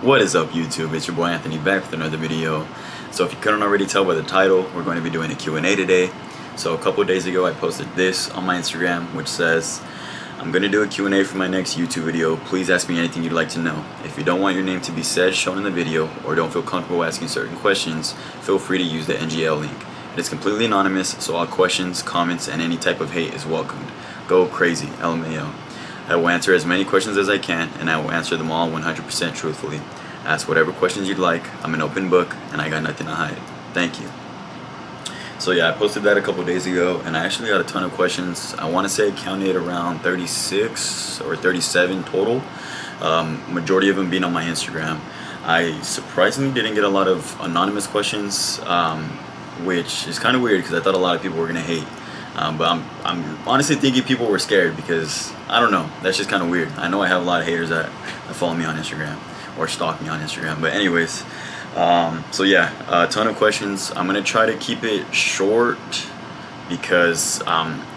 What is up, YouTube? It's your boy Anthony back with another video. So if you couldn't already tell by the title, we're going to be doing a Q&A today. So a couple of days ago I posted this on my Instagram, which says, I'm going to do a Q&A for my next YouTube video. Please ask me anything you'd like to know. If you don't want your name to be said, shown in the video, or don't feel comfortable asking certain questions, feel free to use the NGL link. It is completely anonymous, so all questions, comments, and any type of hate is welcomed. Go crazy, LMAO. I will answer as many questions as I can, and I will answer them all 100% truthfully. Ask whatever questions you'd like. I'm an open book, and I got nothing to hide. Thank you. So yeah, I posted that a couple days ago, and I actually got a ton of questions. I want to say I counted around 36 or 37 total. Majority of them being on my Instagram. I surprisingly didn't get a lot of anonymous questions, which is kind of weird because I thought a lot of people were gonna hate. But I'm honestly thinking people were scared because, I don't know, that's just kind of weird. I know I have a lot of haters that follow me on Instagram or stalk me on Instagram. But anyways, so yeah, a ton of questions. I'm going to try to keep it short because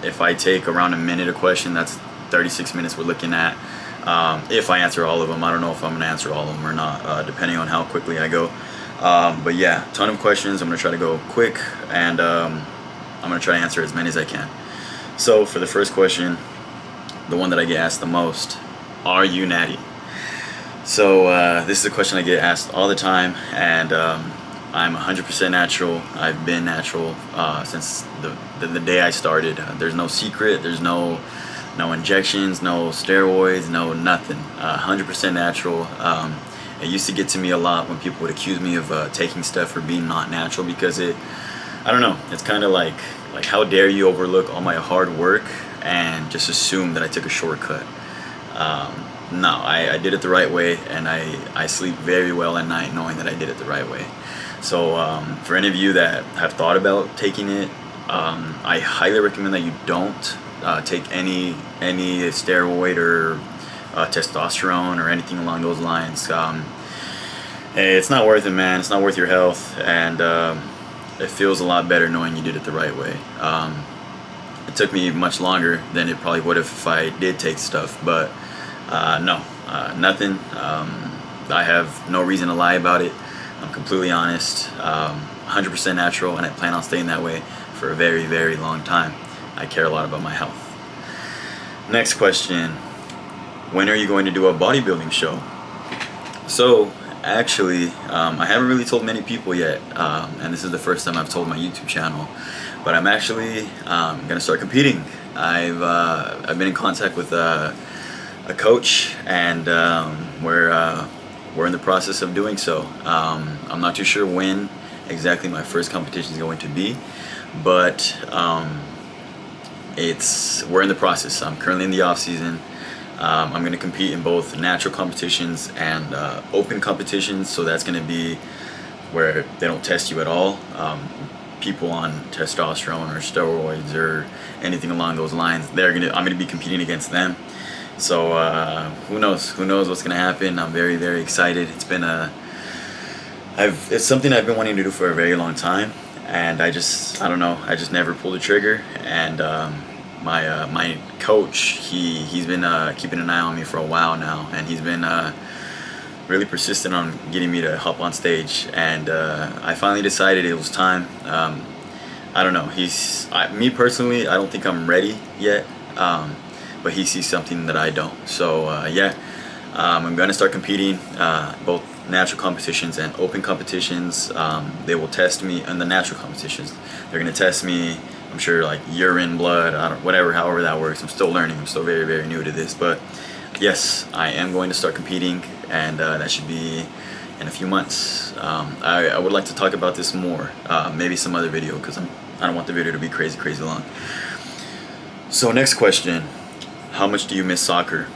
if I take around a minute a question, that's 36 minutes we're looking at. If I answer all of them, I don't know if I'm going to answer all of them or not, depending on how quickly I go. But yeah, ton of questions. I'm going to try to go quick, and I'm going to try to answer as many as I can. So for the first question, the one that I get asked the most, are you natty? So this is a question I get asked all the time, and I'm 100% natural. I've been natural since the day I started. There's no secret, there's no injections, no steroids, no nothing. 100% natural. It used to get to me a lot when people would accuse me of taking stuff or being not natural, because I don't know, it's kind of like how dare you overlook all my hard work and just assume that I took a shortcut. No, I did it the right way, and I sleep very well at night knowing that I did it the right way. So for any of you that have thought about taking it, I highly recommend that you don't take any steroid or testosterone or anything along those lines. It's not worth it, man. It's not worth your health, and it feels a lot better knowing you did it the right way. It took me much longer than it probably would have if I did take stuff, but no, nothing. I have no reason to lie about it. I'm completely honest, 100% natural, and I plan on staying that way for a very, very long time. I care a lot about my health. Next question, when are you going to do a bodybuilding show? So actually, I haven't really told many people yet, and this is the first time I've told my YouTube channel, but I'm actually gonna start competing. I've been in contact with a coach, and we're in the process of doing so. I'm not too sure when exactly my first competition is going to be, but we're in the process. I'm currently in the off season. I'm going to compete in both natural competitions and open competitions, so that's going to be where they don't test you at all. People on testosterone or steroids or anything along those lines, I'm going to be competing against them. So who knows what's going to happen. I'm very, very excited. It's something I've been wanting to do for a very long time, and I don't know, I just never pulled the trigger. And my coach, he's been keeping an eye on me for a while now, and he's been really persistent on getting me to hop on stage, and I finally decided it was time. I don't know, me personally, I don't think I'm ready yet, but he sees something that I don't. So yeah, I'm gonna start competing both natural competitions and open competitions. They will test me in the natural competitions. They're gonna test me, I'm sure, like urine, blood, however that works. I'm still learning. I'm still very, very new to this. But yes, I am going to start competing, and that should be in a few months. I would like to talk about this more, maybe some other video, because I don't want the video to be crazy, crazy long. So next question, how much do you miss soccer?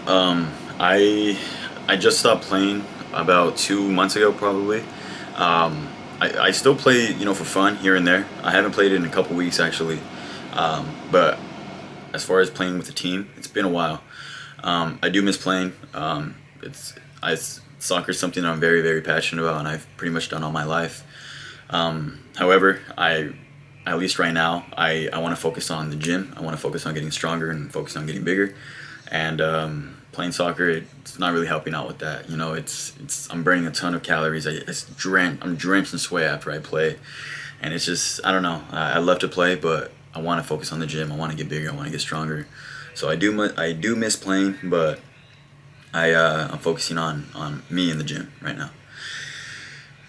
I just stopped playing about 2 months ago, probably. I still play, for fun here and there. I haven't played it in a couple weeks, actually. But as far as playing with the team, it's been a while. I do miss playing. Soccer is something that I'm very, very passionate about, and I've pretty much done all my life. However, at least right now, I want to focus on the gym. I want to focus on getting stronger and focus on getting bigger. And playing soccer, it's not really helping out with that. You know, I'm burning a ton of calories. I'm drenched in sweat after I play, and it's just, I don't know. I love to play, but I want to focus on the gym. I want to get bigger. I want to get stronger. So I do miss playing, but I'm focusing on me in the gym right now.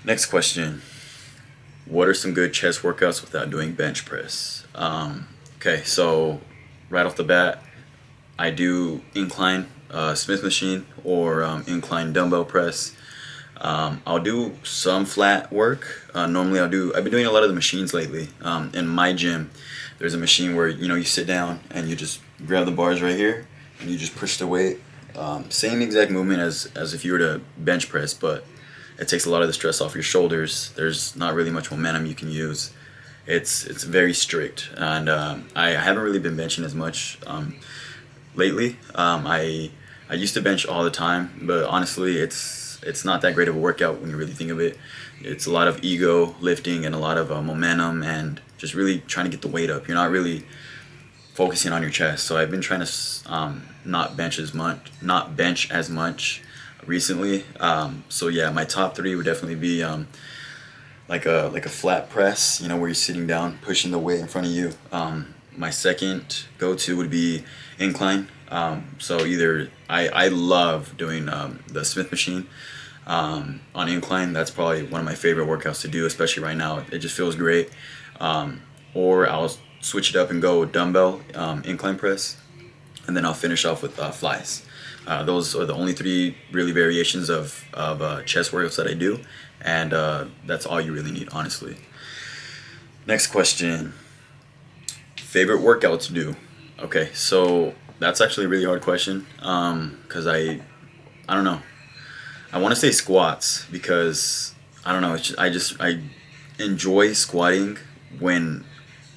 Next question. What are some good chest workouts without doing bench press? Okay, so right off the bat, I do incline Smith machine or incline dumbbell press. I'll do some flat work. Normally I've been doing a lot of the machines lately. In my gym, there's a machine where, you know, you sit down and you just grab the bars right here and you just push the weight. Same exact movement as if you were to bench press, but it takes a lot of the stress off your shoulders. There's not really much momentum you can use. It's very strict, and I haven't really been benching as much lately. I used to bench all the time, but honestly, it's not that great of a workout when you really think of it. It's a lot of ego lifting and a lot of momentum and just really trying to get the weight up. You're not really focusing on your chest. So I've been trying to not bench as much recently. So yeah, my top three would definitely be like a flat press, you know, where you're sitting down pushing the weight in front of you. My second go-to would be incline. So either I love doing the Smith machine on incline. That's probably one of my favorite workouts to do, especially right now. It just feels great. Or I'll switch it up and go dumbbell incline press, and then I'll finish off with flies. Those are the only three really variations of chest workouts that I do, and that's all you really need, honestly. Next question. Favorite workout to do? Okay, so that's actually a really hard question, because I don't know. I want to say squats because I don't know. I enjoy squatting when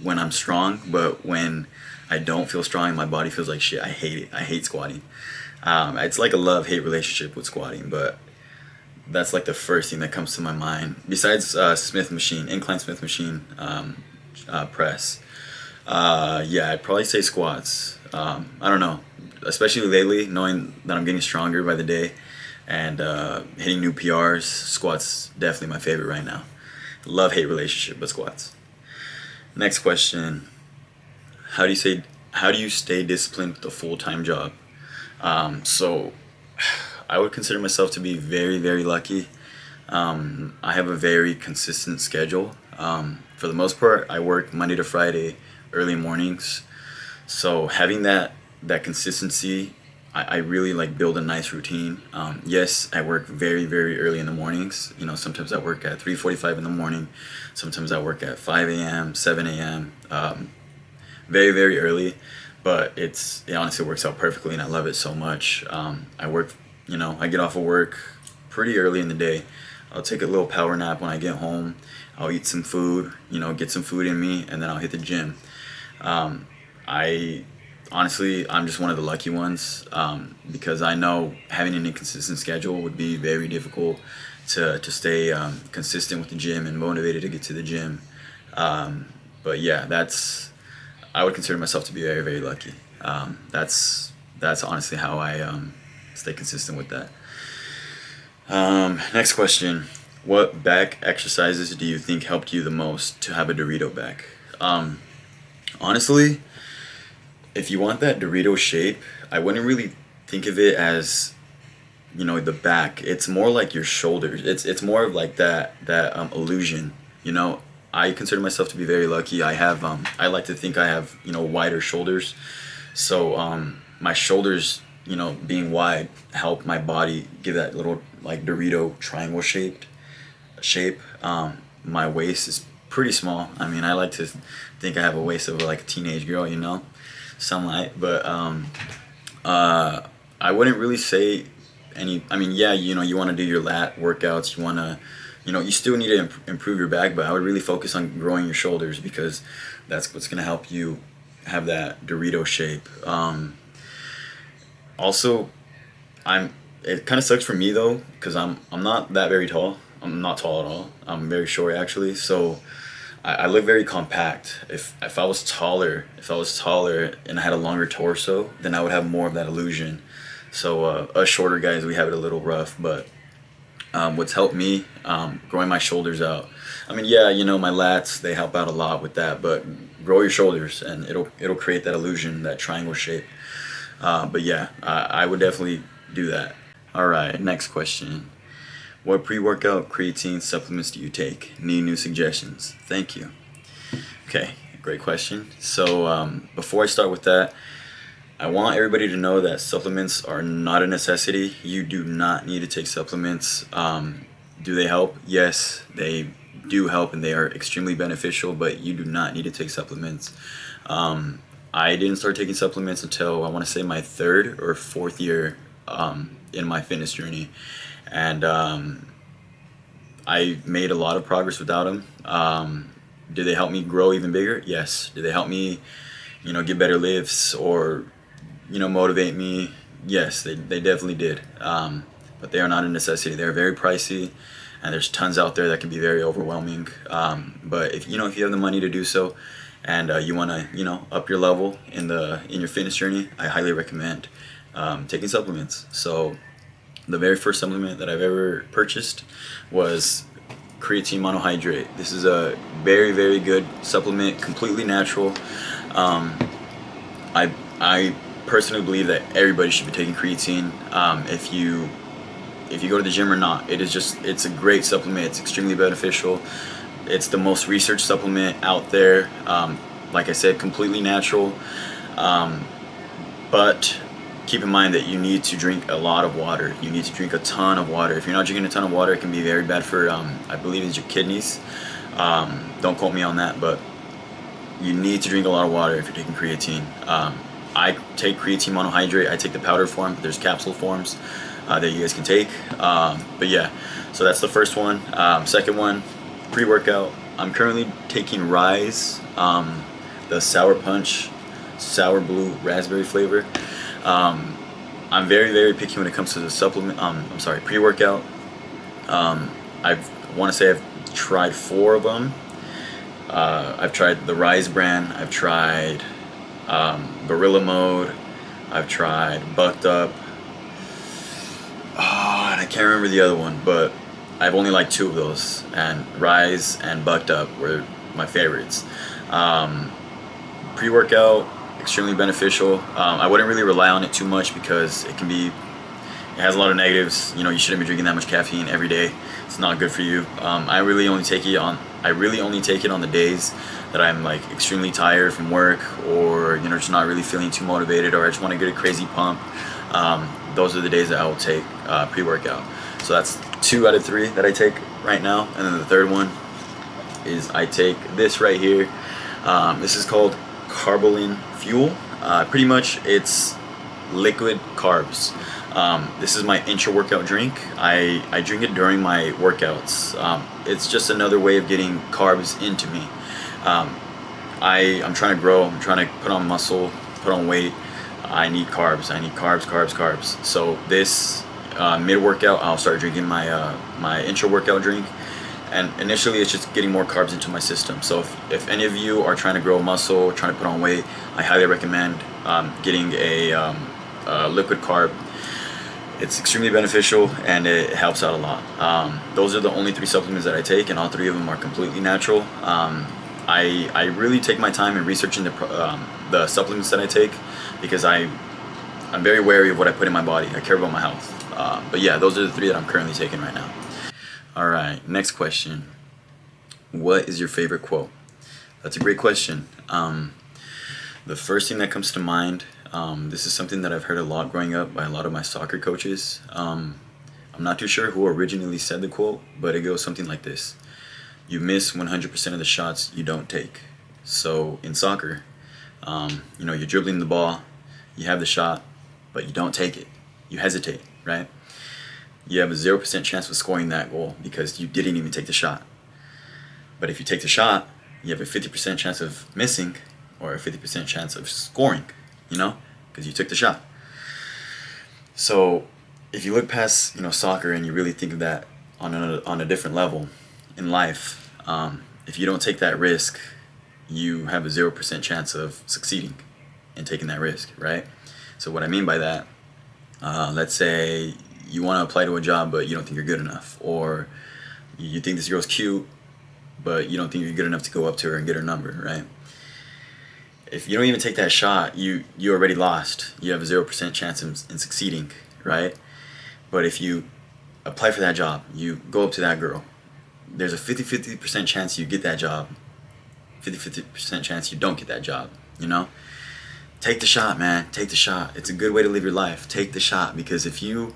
I'm strong, but when I don't feel strong, my body feels like shit. I hate it. I hate squatting. It's like a love-hate relationship with squatting, but that's like the first thing that comes to my mind. Besides Smith machine, incline Smith machine press. Yeah, I'd probably say squats. I don't know, especially lately, knowing that I'm getting stronger by the day and hitting new PRs. Squats definitely my favorite right now. Love-hate relationship with squats. Next question. How do you stay disciplined with a full-time job? So I would consider myself to be very, very lucky. I have a very consistent schedule. For the most part, I work Monday to Friday, early mornings. So having that consistency, I really like build a nice routine. Yes, I work very, very early in the mornings. You know, sometimes I work at 3:45 in the morning. Sometimes I work at 5 a.m., 7 a.m. Very, very early, but it honestly works out perfectly, and I love it so much. I work, you know, I get off of work pretty early in the day. I'll take a little power nap when I get home. I'll eat some food, you know, get some food in me, and then I'll hit the gym. I'm just one of the lucky ones, because I know having an inconsistent schedule would be very difficult to stay consistent with the gym and motivated to get to the gym. But yeah, I would consider myself to be very, very lucky. That's honestly how I stay consistent with that. Next question. What back exercises do you think helped you the most to have a Dorito back? Honestly, if you want that Dorito shape, I wouldn't really think of it as, you know, the back. It's more like your shoulders. It's more of like that illusion. You know, I consider myself to be very lucky. I like to think I have, you know, wider shoulders. So my shoulders, you know, being wide help my body give that little like Dorito triangle shape. My waist is pretty small. I mean, I like to think I have a waist of like a teenage girl, you know, some light. But I wouldn't really say any. I mean, yeah, you know, you want to do your lat workouts. You want to, you know, you still need to improve your back, but I would really focus on growing your shoulders because that's what's going to help you have that Dorito shape. Also, it kind of sucks for me though, because I'm not that very tall. I'm not tall at all. I'm very short actually. So I look very compact. If I was taller and I had a longer torso, then I would have more of that illusion. So us shorter guys, we have it a little rough. But what's helped me, growing my shoulders out. I mean, yeah, you know, my lats, they help out a lot with that, but grow your shoulders and it'll create that illusion, that triangle shape. But yeah, I would definitely do that. All right, next question. What pre-workout creatine supplements do you take? Need new suggestions. Thank you. Okay, great question. So before I start with that, I want everybody to know that supplements are not a necessity. You do not need to take supplements. Do they help? Yes, they do help and they are extremely beneficial, but you do not need to take supplements. I didn't start taking supplements until I want to say my third or fourth year in my fitness journey. And I made a lot of progress without them. Did they help me grow even bigger? Yes. Did they help me, you know, get better lifts or, you know, motivate me? Yes, they definitely did. But they are not a necessity. They're very pricey, and there's tons out there that can be very overwhelming. But if you have the money to do so, and you want to up your level in your fitness journey, I highly recommend taking supplements. So the very first supplement that I've ever purchased was creatine monohydrate. This is a very, very good supplement, completely natural. I personally believe that everybody should be taking creatine. If you go to the gym or not, it's a great supplement. It's extremely beneficial. It's the most researched supplement out there. Like I said, completely natural. But keep in mind that you need to drink a lot of water. You need to drink a ton of water. If you're not drinking a ton of water, it can be very bad for, I believe it's your kidneys. Don't quote me on that, but you need to drink a lot of water if you're taking creatine. I take creatine monohydrate. I take the powder form, but there's capsule forms that you guys can take. But yeah, so that's the first one. Second one, pre-workout. I'm currently taking Rise, the Sour Punch, Sour Blue Raspberry flavor. I'm very, very picky when it comes to the supplement. Pre-workout. I want to say I've tried 4 of them. I've tried the Rise brand. I've tried Gorilla Mode. I've tried Bucked Up. And I can't remember the other one, but I've only liked 2 of those. And Rise and Bucked Up were my favorites. Pre-workout, extremely beneficial. I wouldn't really rely on it too much because it has a lot of negatives. You shouldn't be drinking that much caffeine every day. It's not good for you. I really only take it on the days that I'm like extremely tired from work, or just not really feeling too motivated, or I just want to get a crazy pump. Those are the days that I will take pre-workout. So that's 2 out of 3 that I take right now. And then the third one is I take this right here. This is called Carbolin Fuel. Pretty much it's liquid carbs. This is my intra-workout drink. I drink it during my workouts. It's just another way of getting carbs into me. I'm trying to grow. I'm trying to put on muscle, put on weight. I need carbs. I need carbs. So this mid-workout, I'll start drinking my intra-workout drink. And initially, it's just getting more carbs into my system. So if any of you are trying to grow muscle, trying to put on weight, I highly recommend getting a liquid carb. It's extremely beneficial and it helps out a lot. Those are the only 3 supplements that I take, and all 3 of them are completely natural. I really take my time in researching the supplements that I take, because I'm very wary of what I put in my body. I care about my health. But yeah, those are the 3 that I'm currently taking right now. All right, next question. What is your favorite quote? That's a great question. The first thing that comes to mind, this is something that I've heard a lot growing up by a lot of my soccer coaches. I'm not too sure who originally said the quote, but it goes something like this. You miss 100% of the shots you don't take. So in soccer, you're dribbling the ball, you have the shot, but you don't take it. You hesitate, right? You have a 0% chance of scoring that goal because you didn't even take the shot. But if you take the shot, you have a 50% chance of missing, or a 50% chance of scoring, because you took the shot. So if you look past, soccer, and you really think of that on a different level in life, if you don't take that risk, you have a 0% chance of succeeding in taking that risk, right? So what I mean by that, Let's say you want to apply to a job, but you don't think you're good enough, or you think this girl's cute, but you don't think you're good enough to go up to her and get her number, right? If you don't even take that shot, you already lost. You have a 0% chance in succeeding, right? But if you apply for that job, you go up to that girl, there's a 50% chance you get that job, 50% chance you don't get that job, you know? Take the shot, man. Take the shot. It's a good way to live your life. Take the shot, because if you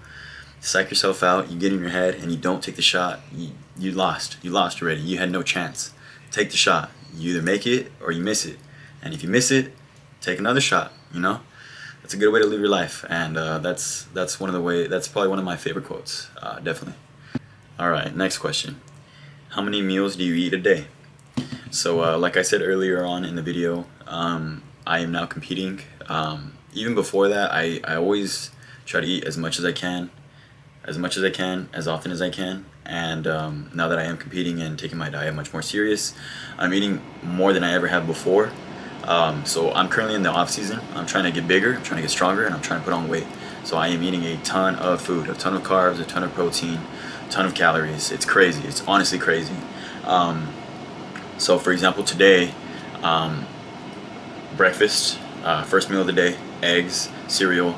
psych yourself out, you get in your head, and you don't take the shot, you lost. You lost already. You had no chance. Take the shot. You either make it or you miss it. And if you miss it, take another shot, you know? That's a good way to live your life. And that's probably one of my favorite quotes, definitely. All right, next question. How many meals do you eat a day? So like I said earlier on in the video, I am now competing. Even before that, I always try to eat as much as I can, as often as I can. And now that I am competing and taking my diet much more serious, I'm eating more than I ever have before. So I'm currently in the off season. I'm trying to get bigger, I'm trying to get stronger, and I'm trying to put on weight. So I am eating a ton of food, a ton of carbs, a ton of protein, a ton of calories. It's crazy. It's honestly crazy. So for example, today, breakfast, first meal of the day, eggs, cereal,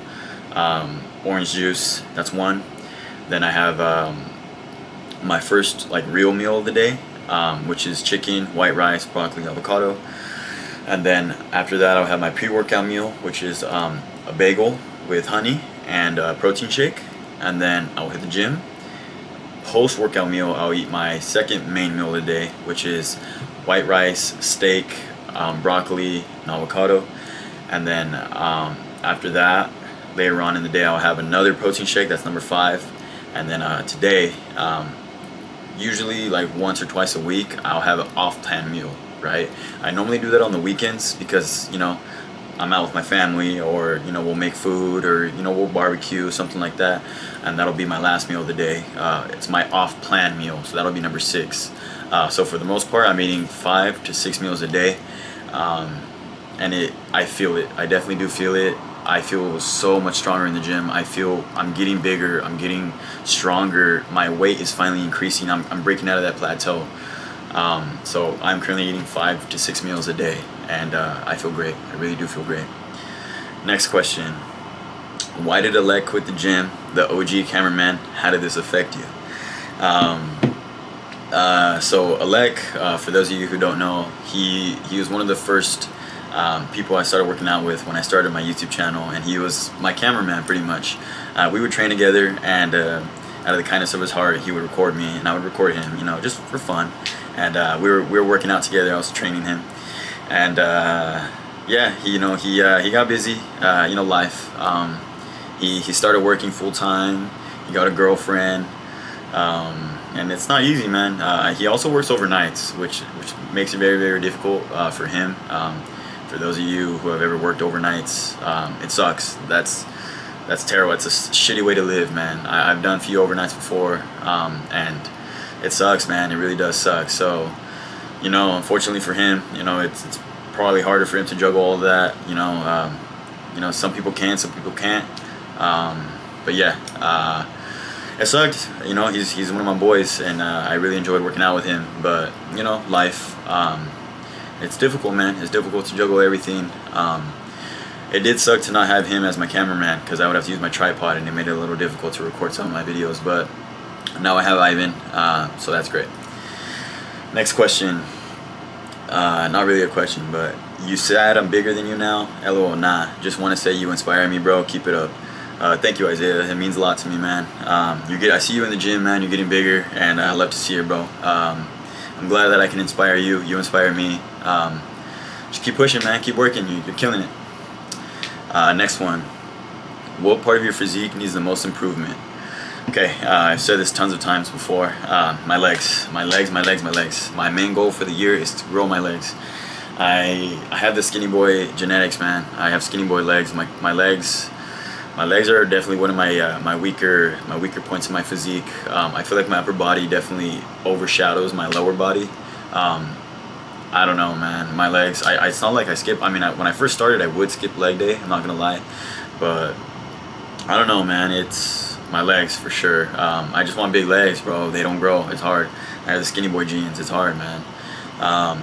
orange juice, that's one. Then I have my first real meal of the day, which is chicken, white rice, broccoli, avocado. And then after that, I'll have my pre-workout meal, which is a bagel with honey and a protein shake. And then I'll hit the gym. Post-workout meal, I'll eat my second main meal of the day, which is white rice, steak, broccoli, and avocado. And then after that, later on in the day, I'll have another protein shake. That's number 5. And then today, usually once or twice a week, I'll have an off-plan meal, right? I normally do that on the weekends because, I'm out with my family, or, we'll make food, or, we'll barbecue, something like that. And that'll be my last meal of the day. It's my off-plan meal, so that'll be number 6. So for the most part, I'm eating 5 to 6 meals a day. And I feel it. I definitely do feel it. I feel so much stronger in the gym. I feel I'm getting bigger. I'm getting stronger. My weight is finally increasing. I'm breaking out of that plateau. So I'm currently eating 5 to 6 meals a day, and I feel great. I really do feel great. Next question. Why did Alec quit the gym? The OG cameraman. How did this affect you? So Alec, for those of you who don't know, he was one of the first people I started working out with when I started my YouTube channel, and he was my cameraman pretty much. We would train together, and out of the kindness of his heart, he would record me, and I would record him, just for fun. And we were working out together. I was training him, and yeah, he got busy, life. He started working full time. He got a girlfriend, and it's not easy, man. He also works overnights, which makes it very, very difficult for him. For those of you who have ever worked overnights, it sucks. That's terrible. It's a shitty way to live, man. I've done a few overnights before, and it sucks, man. It really does suck. So, unfortunately for him, it's probably harder for him to juggle all of that. Some people can, some people can't. But yeah, it sucked. He's one of my boys, and I really enjoyed working out with him. But life. It's difficult, man. It's difficult to juggle everything. It did suck to not have him as my cameraman, because I would have to use my tripod, and it made it a little difficult to record some of my videos. But now I have Ivan, so that's great. Next question. Not really a question, but you said I'm bigger than you now? LOL, nah. Just want to say you inspire me, bro. Keep it up. Thank you, Isaiah. It means a lot to me, man. I see you in the gym, man. You're getting bigger, and I love to see it, bro. I'm glad that I can inspire you. You inspire me. Just keep pushing, man. Keep working. You're killing it. Next one. What part of your physique needs the most improvement? Okay, I've said this tons of times before. My legs. My main goal for the year is to grow my legs. I have the skinny boy genetics, man. I have skinny boy legs. My legs are definitely one of my weaker points in my physique. I feel like my upper body definitely overshadows my lower body. I don't know, man. My legs. It's not like I skip. I mean, when I first started, I would skip leg day. I'm not gonna lie, but I don't know, man. It's my legs for sure. I just want big legs, bro. They don't grow. It's hard. I have the skinny boy genes. It's hard, man.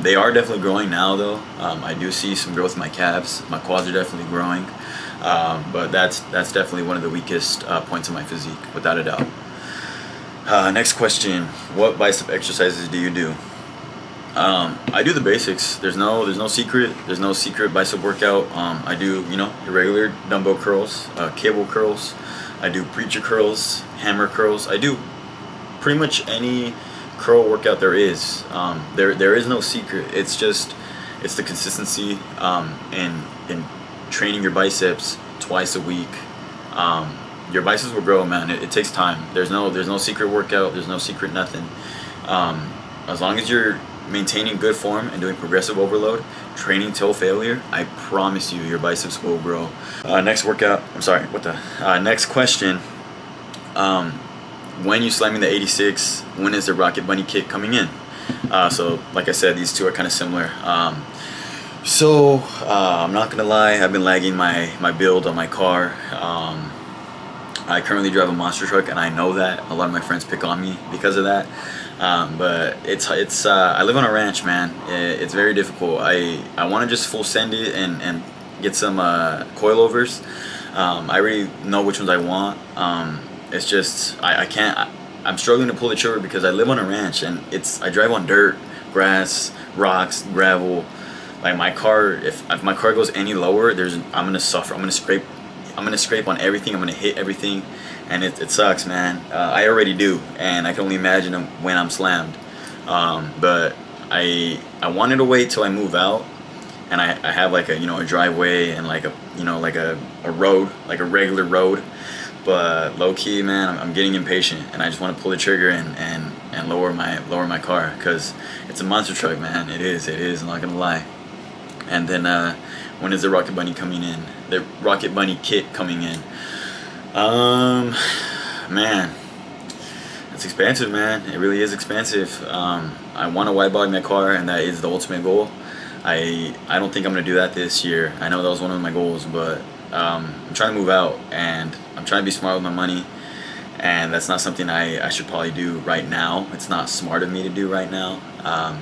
They are definitely growing now, though. I do see some growth in my calves. My quads are definitely growing. But that's definitely one of the weakest points of my physique, without a doubt. Next question: what bicep exercises do you do? I do the basics. There's no secret. There's no secret bicep workout. I do, your regular dumbbell curls, cable curls. I do preacher curls, hammer curls. I do pretty much any curl workout there is. There is no secret. It's the consistency in training your biceps twice a week. Your biceps will grow, man. It takes time. There's no secret workout. There's no secret nothing. As long as you're maintaining good form and doing progressive overload, training till failure, I promise you your biceps will grow. Next question. When you slamming the 86, when is the rocket bunny kick coming in? So like I said, these two are kind of similar. I'm not gonna lie, I've been lagging my build on my car. I currently drive a monster truck, and I know that a lot of my friends pick on me because of that. But it's I live on a ranch, man. It's very difficult. I want to just full send it and get some coilovers. I already know which ones I want. It's just I can't. I'm struggling to pull the trigger because I live on a ranch, and I drive on dirt, grass, rocks, gravel. Like my car, if my car goes any lower, I'm gonna suffer. I'm gonna scrape on everything. I'm gonna hit everything, and it sucks, man. I already do, and I can only imagine when I'm slammed. But I wanted to wait till I move out, and I have like a driveway and like a road, like a regular road. But low key, man, I'm getting impatient, and I just want to pull the trigger and lower my car, because it's a monster truck, man. It is. I'm not gonna lie. And then when is the Rocket Bunny coming in? The Rocket Bunny kit coming in? Man, it's expensive, man. It really is expensive. I want to wide body my car, and that is the ultimate goal. I don't think I'm gonna do that this year. I know that was one of my goals, but I'm trying to move out, and I'm trying to be smart with my money, and that's not something I should probably do right now. It's not smart of me to do right now,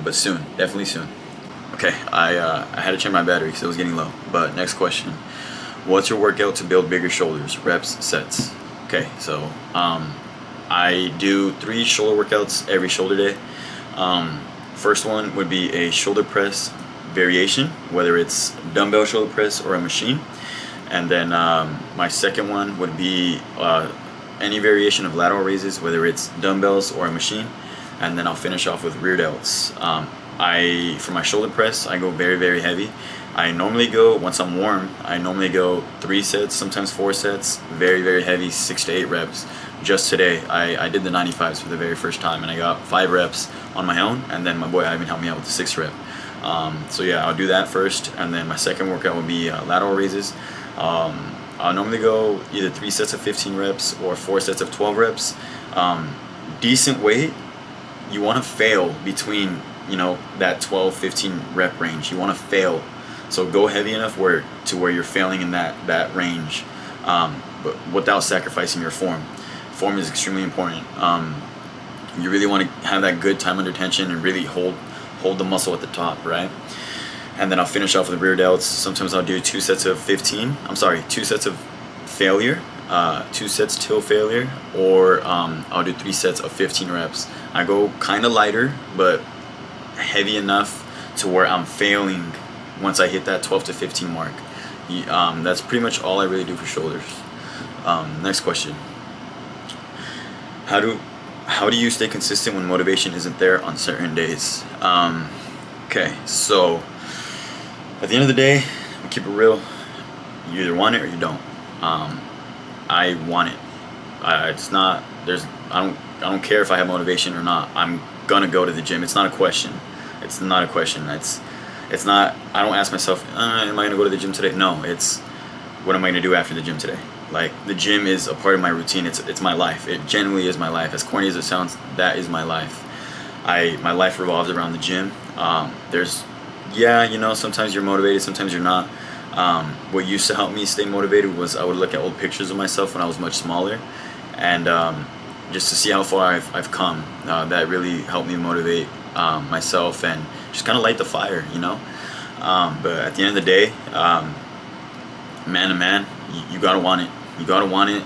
but soon, definitely soon. Okay, I had to change my battery because it was getting low. But next question: what's your workout to build bigger shoulders? Reps, sets. Okay, so I do 3 shoulder workouts every shoulder day. First one would be a shoulder press variation, whether it's dumbbell shoulder press or a machine. And then my second one would be any variation of lateral raises, whether it's dumbbells or a machine. And then I'll finish off with rear delts. For my shoulder press, I go very, very heavy. I normally go, once I'm warm, 3 sets, sometimes 4 sets, very, very heavy, 6 to 8 reps. Just today, I did the 95s for the very first time, and I got 5 reps on my own, and then my boy Ivan helped me out with the 6 rep. So yeah, I'll do that first, and then my second workout would be lateral raises. I'll normally go either 3 sets of 15 reps or 4 sets of 12 reps. Decent weight, you want to fail between that 12-15 rep range. You want to fail, so go heavy enough where you're failing in that range, but without sacrificing your form. Form is extremely important. You really want to have that good time under tension and really hold the muscle at the top, right? And then I'll finish off with rear delts. Sometimes I'll do 2 sets of 2 sets of failure, 2 sets till failure, or I'll do 3 sets of 15 reps. I go kind of lighter, but heavy enough to where I'm failing once I hit that 12 to 15 mark. That's pretty much all I really do for shoulders. Next question: how do you stay consistent when motivation isn't there on certain days? Okay, so at the end of the day, we keep it real. You either want it or you don't. I want it. I don't care if I have motivation or not. I'm gonna go to the gym. It's not a question. It's not a question. It's not. I don't ask myself, am I gonna go to the gym today? No. It's, what am I gonna do after the gym today? Like, the gym is a part of my routine. It's my life. It genuinely is my life. As corny as it sounds, that is my life. My life revolves around the gym. Sometimes you're motivated, sometimes you're not. What used to help me stay motivated was I would look at old pictures of myself when I was much smaller, and just to see how far I've come. That really helped me motivate myself and just kind of light the fire, you know. But at the end of the day, man to man, you gotta want it. You gotta want it.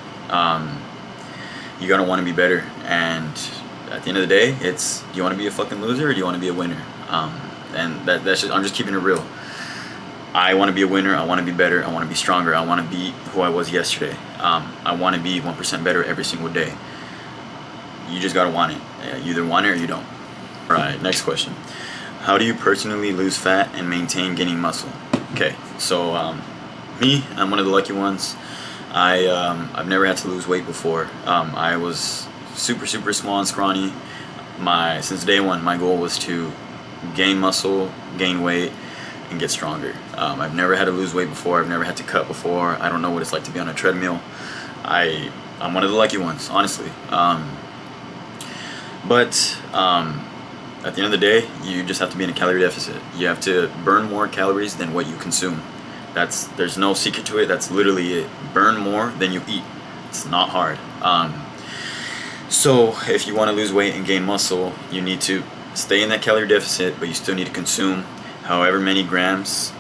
You gotta want to be better. And at the end of the day, it's, do you want to be a fucking loser or do you want to be a winner? And that's just, I'm just keeping it real. I want to be a winner. I want to be better. I want to be stronger. I want to be who I was yesterday. I want to be 1% better every single day. You just gotta want it. You either want it or you don't. All right, next question. How do you personally lose fat and maintain gaining muscle? Okay, so me, I'm one of the lucky ones. I've never had to lose weight before. I was super small and scrawny. Since day one, my goal was to gain muscle, gain weight, and get stronger. I've never had to lose weight before. I've never had to cut before. I don't know what it's like to be on a treadmill. I'm one of the lucky ones, honestly. But at the end of the day, you just have to be in a calorie deficit. You have to burn more calories than what you consume. There's no secret to it. That's literally it. Burn more than you eat. It's not hard. So if you want to lose weight and gain muscle, you need to stay in that calorie deficit, but you still need to consume however many grams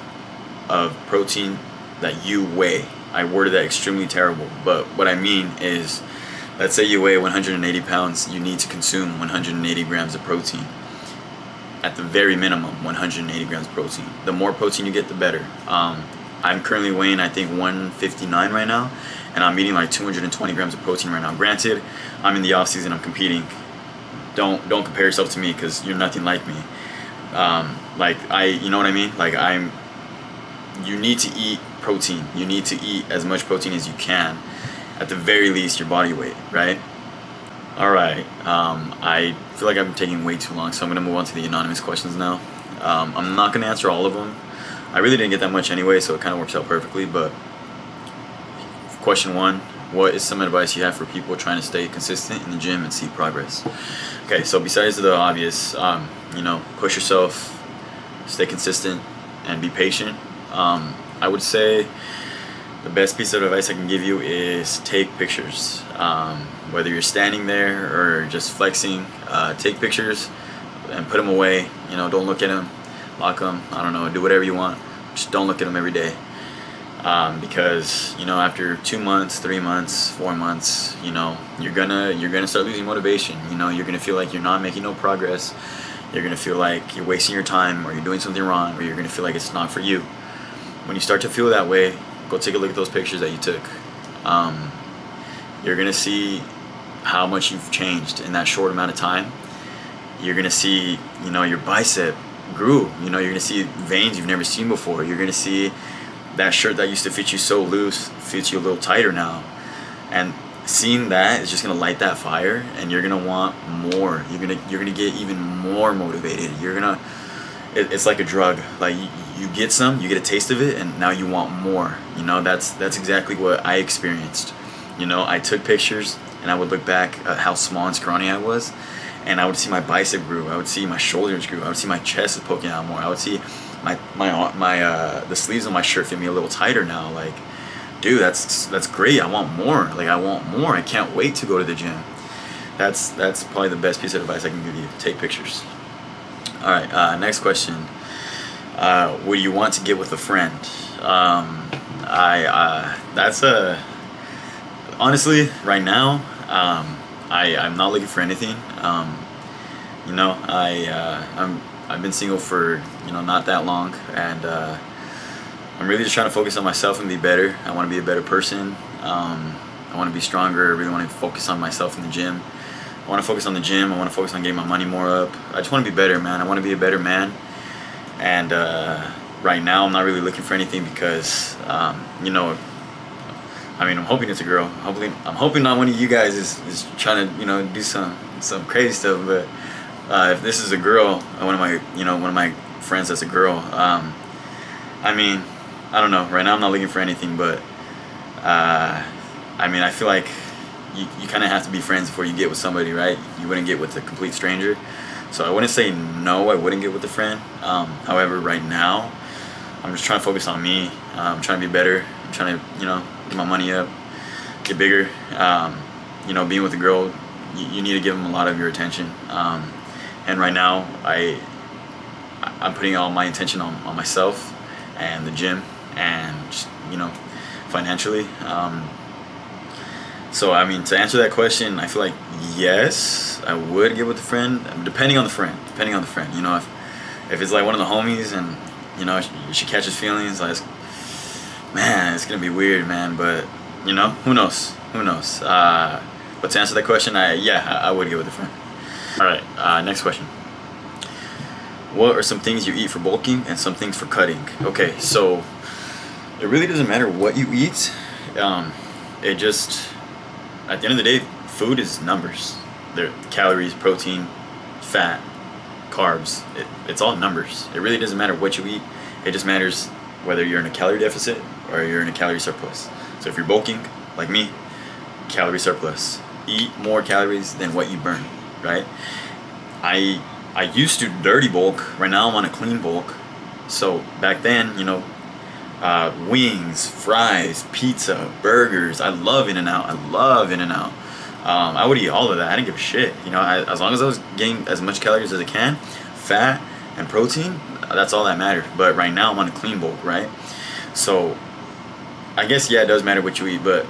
of protein that you weigh. I worded that extremely terrible, but what I mean is, let's say you weigh 180 pounds, you need to consume 180 grams of protein. At the very minimum, 180 grams of protein. The more protein you get, the better. I'm currently weighing, I think, 159 right now, and I'm eating like 220 grams of protein right now. Granted, I'm in the off season, I'm competing. Don't compare yourself to me, because you're nothing like me. You know what I mean? You need to eat protein. You need to eat as much protein as you can. At the very least, your body weight, right? Alright, I feel like I've been taking way too long, so I'm going to move on to the anonymous questions now. I'm not going to answer all of them. I really didn't get that much anyway, so it kind of works out perfectly, but question 1, what is some advice you have for people trying to stay consistent in the gym and see progress? Okay, so besides the obvious, push yourself, stay consistent, and be patient, I would say the best piece of advice I can give you is take pictures. Whether you're standing there or just flexing, take pictures and put them away. Don't look at them, lock them, I don't know, do whatever you want. Just don't look at them every day. Because after 2 months, 3 months, 4 months, you're gonna start losing motivation. You're gonna feel like you're not making no progress. You're gonna feel like you're wasting your time, or you're doing something wrong, or you're gonna feel like it's not for you. When you start to feel that way, go take a look at those pictures that you took. You're gonna see how much you've changed in that short amount of time. You're gonna see, your bicep grew. You're gonna see veins you've never seen before. You're gonna see that shirt that used to fit you so loose fits you a little tighter now. And seeing that is just gonna light that fire, and you're gonna want more. You're gonna get even more motivated. It's like a drug. Like you get you get a taste of it, and now you want more. That's exactly what I experienced. I took pictures, and I would look back at how small and scrawny I was, and I would see my bicep grew. I would see my shoulders grew. I would see my chest poking out more. I would see the sleeves of my shirt fit me a little tighter now. Like, dude, that's great. I want more. I want more. I can't wait to go to the gym. That's probably the best piece of advice I can give you. Take pictures. All right. Next question. Would you want to get with a friend? Honestly, right now, I'm not looking for anything. I've been single for not that long, and I'm really just trying to focus on myself and be better. I want to be a better person. I want to be stronger. I really want to focus on myself in the gym. I want to focus on the gym. I want to focus on getting my money more up. I just want to be better, man. I want to be a better man. And right now, I'm not really looking for anything because, I'm hoping it's a girl. I'm hoping not one of you guys is trying to, do some crazy stuff. But if this is a girl, one of my friends that's a girl, I don't know. Right now, I'm not looking for anything, but I feel like you kind of have to be friends before you get with somebody, right? You wouldn't get with a complete stranger. So I wouldn't say no, I wouldn't get with a friend. However, right now, I'm just trying to focus on me. I'm trying to be better. I'm trying to, you know, get my money up, get bigger. You know, being with a girl, you need to give them a lot of your attention. And right now, I'm putting all my attention on myself and the gym and just, you know, financially. So I mean, to answer that question, I feel like yes, I would get with a friend, depending on the friend. You know, if it's like one of the homies and, you know, she catches feelings, like, man, it's gonna be weird, man. But, you know, who knows? But to answer that question, I would get with a friend. All right, next question. What are some things you eat for bulking and some things for cutting? Okay, so it really doesn't matter what you eat. It just, at the end of the day, food is numbers. They're calories, protein, fat, carbs. It's all numbers. It really doesn't matter what you eat. It just matters whether you're in a calorie deficit or you're in a calorie surplus. So if you're bulking, like me, calorie surplus. Eat more calories than what you burn, right? I used to dirty bulk. Right now I'm on a clean bulk. So back then, you know, wings, fries, pizza, burgers. I love In-N-Out. I would eat all of that. I didn't give a shit. You know, as long as I was getting as much calories as I can, fat and protein, that's all that mattered. But right now I'm on a clean bulk, right? So I guess, yeah, it does matter what you eat, but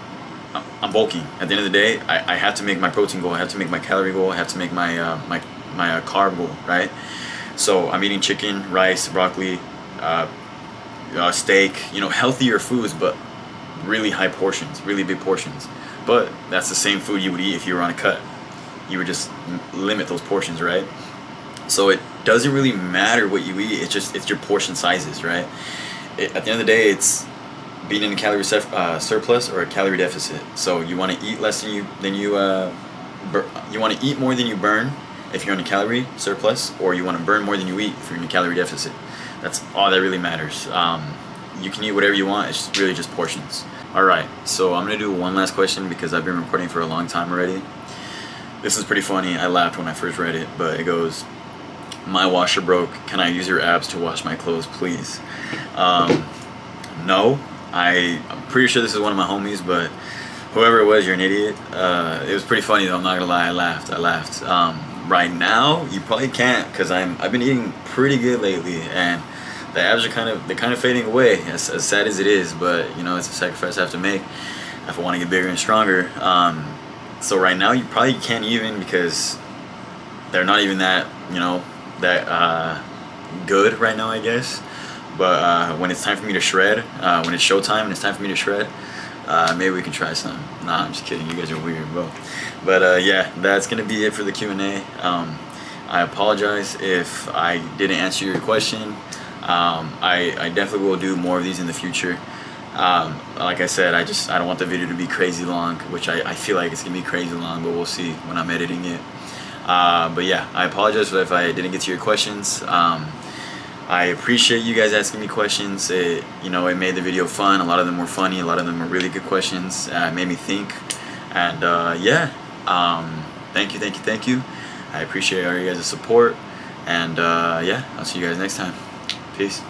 I'm bulking. At the end of the day, I have to make my protein goal. I have to make my calorie goal. I have to make my carb goal, right? So I'm eating chicken, rice, broccoli, steak, you know, healthier foods, but really high portions, really big portions. But that's the same food you would eat if you were on a cut. You would just limit those portions, right? So it doesn't really matter what you eat. It's your portion sizes, right? At the end of the day, it's being in a calorie surplus or a calorie deficit. So you want to eat less than you you want to eat more than you burn if you're in a calorie surplus, or you want to burn more than you eat if you're in a calorie deficit. That's all that really matters. You can eat whatever you want. It's really just portions. All right, so I'm gonna do one last question because I've been recording for a long time already. This is pretty funny. I laughed when I first read it, but it goes, "My washer broke. Can I use your abs to wash my clothes, please?" No, I'm pretty sure this is one of my homies, but whoever it was, you're an idiot. It was pretty funny though. I'm not gonna lie. I laughed. Right now, you probably can't because I've been eating pretty good lately, and the abs are kind of fading away. As sad as it is, but you know, it's a sacrifice I have to make if I want to get bigger and stronger. So right now, you probably can't even, because they're not even that, you know, that good right now, I guess. But when it's time for me to shred, when it's showtime and it's time for me to shred, maybe we can try some. Nah, I'm just kidding. You guys are weird, bro. But yeah, that's gonna be it for the Q&A. I apologize if I didn't answer your question. I definitely will do more of these in the future. Like I said, I don't want the video to be crazy long, which I feel like it's gonna be crazy long, but we'll see when I'm editing it. But yeah, I apologize if I didn't get to your questions. I appreciate you guys asking me questions. It made the video fun. A lot of them were funny. A lot of them were really good questions. It made me think. And yeah, thank you. I appreciate all you guys' support. And yeah, I'll see you guys next time. Peace.